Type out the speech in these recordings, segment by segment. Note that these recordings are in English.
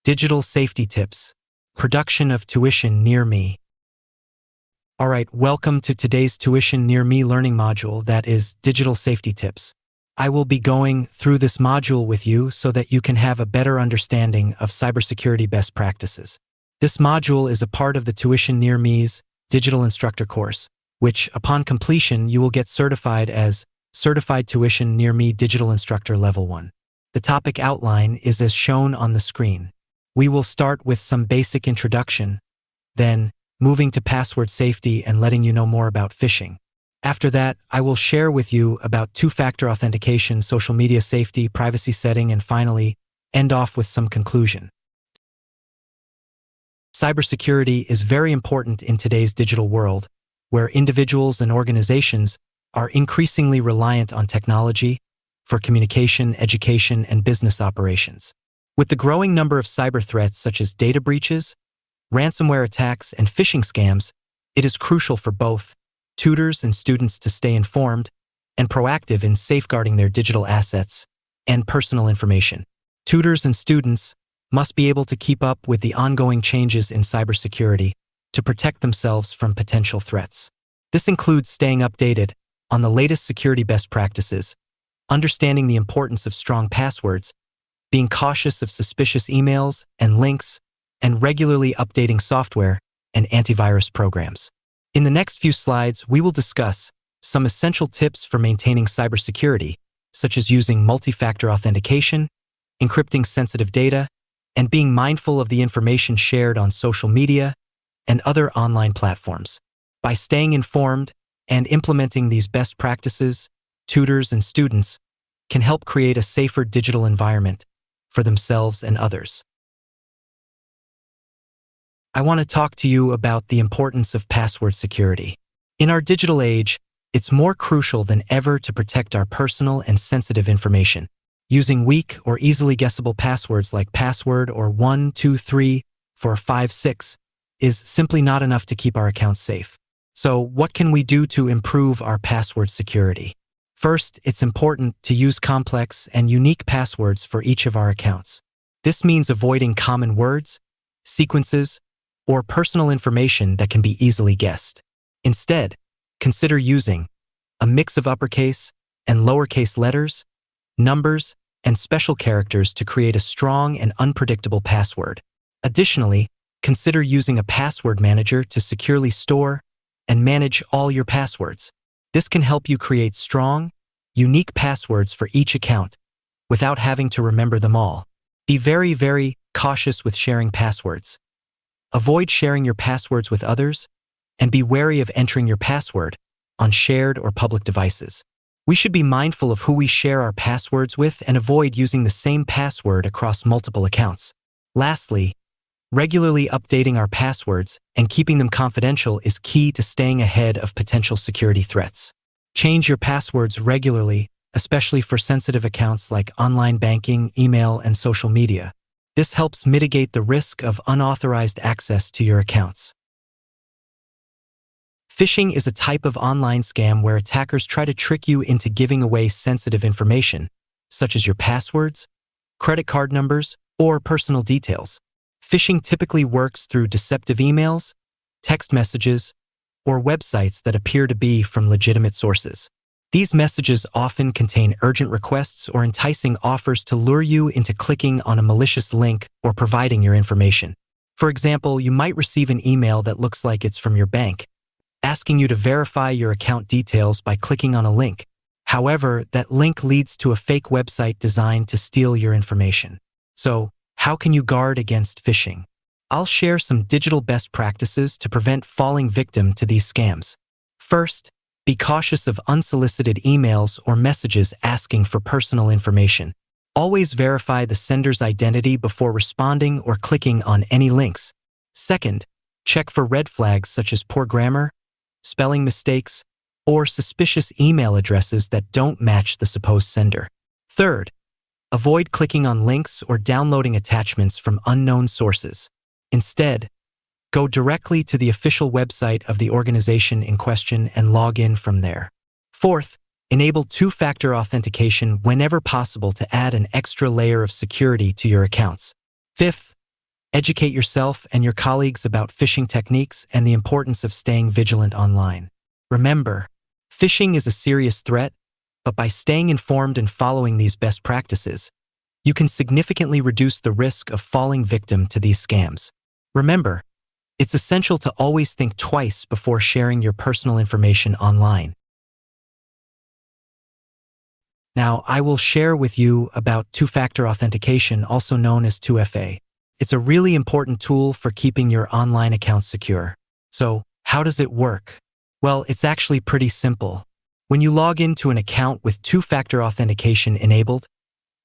Digital safety tips. Production of tuition near me. Alright, welcome to today's Tuition Near Me learning module, that is Digital Safety Tips. I will be going through this module with you so that you can have a better understanding of cybersecurity best practices. This module is a part of the Tuition Near Me's Digital Instructor course, which, upon completion, you will get certified as Certified Tuition Near Me Digital Instructor Level 1. The topic outline is as shown on the screen. We will start with some basic introduction, then moving to password safety and letting you know more about phishing. After that, I will share with you about two-factor authentication, social media safety, privacy setting, and finally, end off with some conclusion. Cybersecurity is very important in today's digital world, where individuals and organizations are increasingly reliant on technology for communication, education, and business operations. With the growing number of cyber threats such as data breaches, ransomware attacks, and phishing scams, it is crucial for both tutors and students to stay informed and proactive in safeguarding their digital assets and personal information. Tutors and students must be able to keep up with the ongoing changes in cybersecurity to protect themselves from potential threats. This includes staying updated on the latest security best practices, understanding the importance of strong passwords, being cautious of suspicious emails and links, and regularly updating software and antivirus programs. In the next few slides, we will discuss some essential tips for maintaining cybersecurity, such as using multi-factor authentication, encrypting sensitive data, and being mindful of the information shared on social media and other online platforms. By staying informed and implementing these best practices, tutors and students can help create a safer digital environment for themselves and others. I want to talk to you about the importance of password security. In our digital age, it's more crucial than ever to protect our personal and sensitive information. Using weak or easily guessable passwords like password or 1234556 is simply not enough to keep our accounts safe. So, what can we do to improve our password security? First, it's important to use complex and unique passwords for each of our accounts. This means avoiding common words, sequences, or personal information that can be easily guessed. Instead, consider using a mix of uppercase and lowercase letters, numbers, and special characters to create a strong and unpredictable password. Additionally, consider using a password manager to securely store and manage all your passwords. This can help you create strong, unique passwords for each account without having to remember them all. Be very, very cautious with sharing passwords. Avoid sharing your passwords with others, and be wary of entering your password on shared or public devices. We should be mindful of who we share our passwords with and avoid using the same password across multiple accounts. Lastly, regularly updating our passwords and keeping them confidential is key to staying ahead of potential security threats. Change your passwords regularly, especially for sensitive accounts like online banking, email, and social media. This helps mitigate the risk of unauthorized access to your accounts. Phishing is a type of online scam where attackers try to trick you into giving away sensitive information, such as your passwords, credit card numbers, or personal details. Phishing typically works through deceptive emails, text messages, or websites that appear to be from legitimate sources. These messages often contain urgent requests or enticing offers to lure you into clicking on a malicious link or providing your information. For example, you might receive an email that looks like it's from your bank, asking you to verify your account details by clicking on a link. However, that link leads to a fake website designed to steal your information. So, how can you guard against phishing? I'll share some digital best practices to prevent falling victim to these scams. First, be cautious of unsolicited emails or messages asking for personal information. Always verify the sender's identity before responding or clicking on any links. Second, check for red flags such as poor grammar, spelling mistakes, or suspicious email addresses that don't match the supposed sender. Third, avoid clicking on links or downloading attachments from unknown sources. Instead, go directly to the official website of the organization in question and log in from there. Fourth, enable two-factor authentication whenever possible to add an extra layer of security to your accounts. Fifth, Educate yourself and your colleagues about phishing techniques and the importance of staying vigilant online. Remember, phishing is a serious threat, but by staying informed and following these best practices, you can significantly reduce the risk of falling victim to these scams. Remember, it's essential to always think twice before sharing your personal information online. Now, I will share with you about two-factor authentication, also known as 2FA. It's a really important tool for keeping your online accounts secure. So, how does it work? Well, it's actually pretty simple. When you log into an account with two-factor authentication enabled,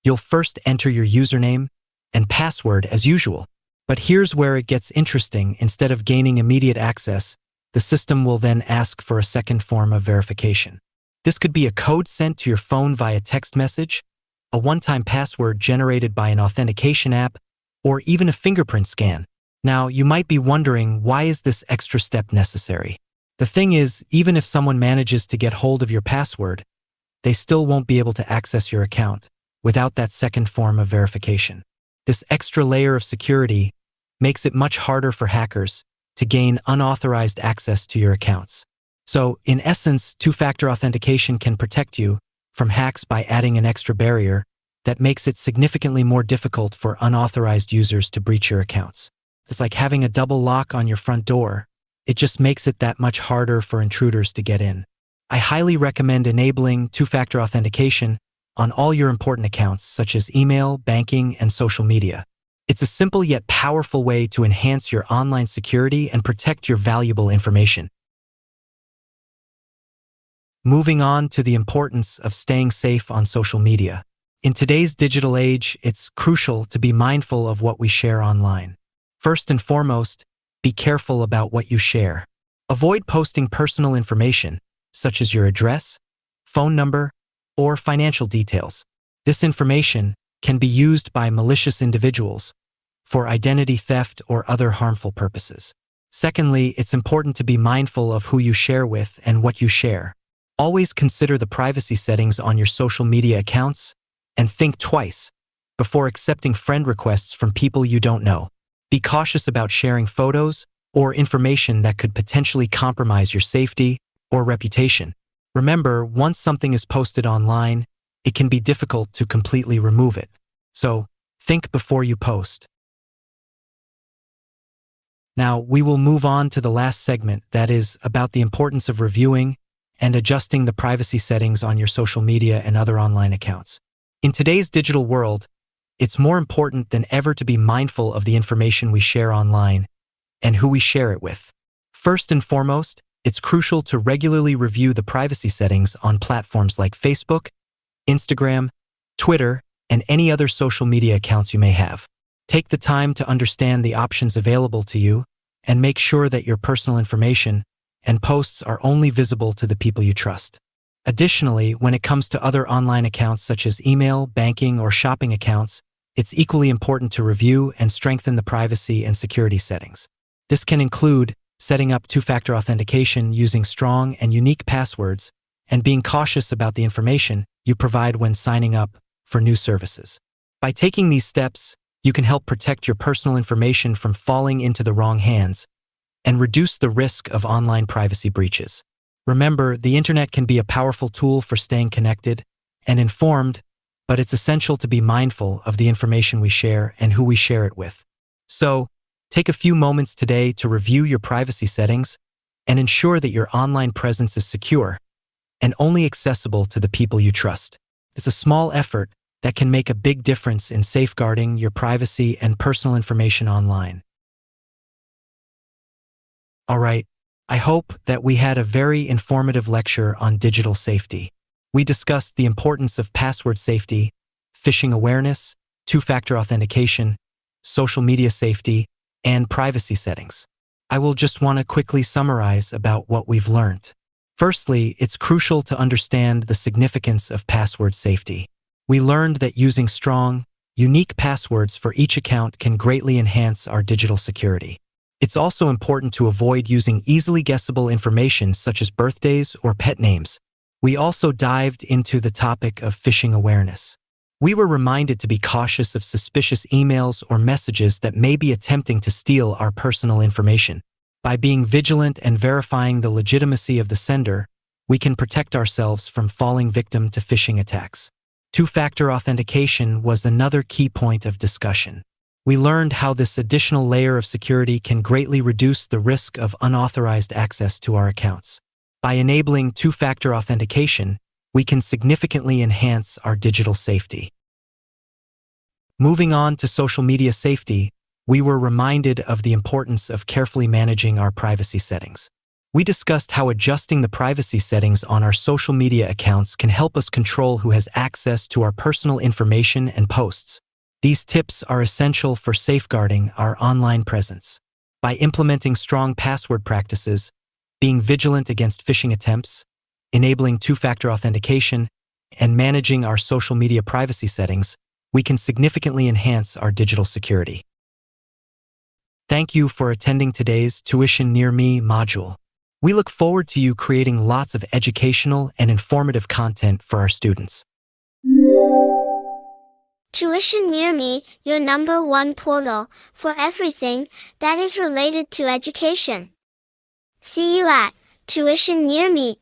you'll first enter your username and password as usual. But here's where it gets interesting. Instead of gaining immediate access, the system will then ask for a second form of verification. This could be a code sent to your phone via text message, a one-time password generated by an authentication app, or even a fingerprint scan. Now, you might be wondering, why is this extra step necessary? The thing is, even if someone manages to get hold of your password, they still won't be able to access your account without that second form of verification. This extra layer of security makes it much harder for hackers to gain unauthorized access to your accounts. So, in essence, two-factor authentication can protect you from hacks by adding an extra barrier that makes it significantly more difficult for unauthorized users to breach your accounts. It's like having a double lock on your front door. It just makes it that much harder for intruders to get in. I highly recommend enabling two-factor authentication on all your important accounts, such as email, banking, and social media. It's a simple yet powerful way to enhance your online security and protect your valuable information. Moving on to the importance of staying safe on social media. In today's digital age, it's crucial to be mindful of what we share online. First and foremost, be careful about what you share. Avoid posting personal information, such as your address, phone number, or financial details. This information can be used by malicious individuals for identity theft or other harmful purposes. Secondly, it's important to be mindful of who you share with and what you share. Always consider the privacy settings on your social media accounts and think twice before accepting friend requests from people you don't know. Be cautious about sharing photos or information that could potentially compromise your safety or reputation. Remember, once something is posted online, it can be difficult to completely remove it. So, think before you post. Now, we will move on to the last segment, that is about the importance of reviewing and adjusting the privacy settings on your social media and other online accounts. In today's digital world, it's more important than ever to be mindful of the information we share online and who we share it with. First and foremost, it's crucial to regularly review the privacy settings on platforms like Facebook, Instagram, Twitter, and any other social media accounts you may have. Take the time to understand the options available to you and make sure that your personal information and posts are only visible to the people you trust. Additionally, when it comes to other online accounts such as email, banking, or shopping accounts, it's equally important to review and strengthen the privacy and security settings. This can include setting up two-factor authentication using strong and unique passwords, and being cautious about the information you provide when signing up for new services. By taking these steps, you can help protect your personal information from falling into the wrong hands and reduce the risk of online privacy breaches. Remember, the internet can be a powerful tool for staying connected and informed, but it's essential to be mindful of the information we share and who we share it with. So, take a few moments today to review your privacy settings and ensure that your online presence is secure and only accessible to the people you trust. It's a small effort that can make a big difference in safeguarding your privacy and personal information online. All right, I hope that we had a very informative lecture on digital safety. We discussed the importance of password safety, phishing awareness, two-factor authentication, social media safety, and privacy settings. I will just want to quickly summarize about what we've learned. Firstly, it's crucial to understand the significance of password safety. We learned that using strong, unique passwords for each account can greatly enhance our digital security. It's also important to avoid using easily guessable information such as birthdays or pet names. We also dived into the topic of phishing awareness. We were reminded to be cautious of suspicious emails or messages that may be attempting to steal our personal information. By being vigilant and verifying the legitimacy of the sender, we can protect ourselves from falling victim to phishing attacks. Two-factor authentication was another key point of discussion. We learned how this additional layer of security can greatly reduce the risk of unauthorized access to our accounts. By enabling two-factor authentication, we can significantly enhance our digital safety. Moving on to social media safety, we were reminded of the importance of carefully managing our privacy settings. We discussed how adjusting the privacy settings on our social media accounts can help us control who has access to our personal information and posts. These tips are essential for safeguarding our online presence. By implementing strong password practices, being vigilant against phishing attempts, enabling two-factor authentication, and managing our social media privacy settings, we can significantly enhance our digital security. Thank you for attending today's Tuition Near Me module. We look forward to you creating lots of educational and informative content for our students. Tuition Near Me, your #1 portal for everything that is related to education. See you at Tuition Near Me.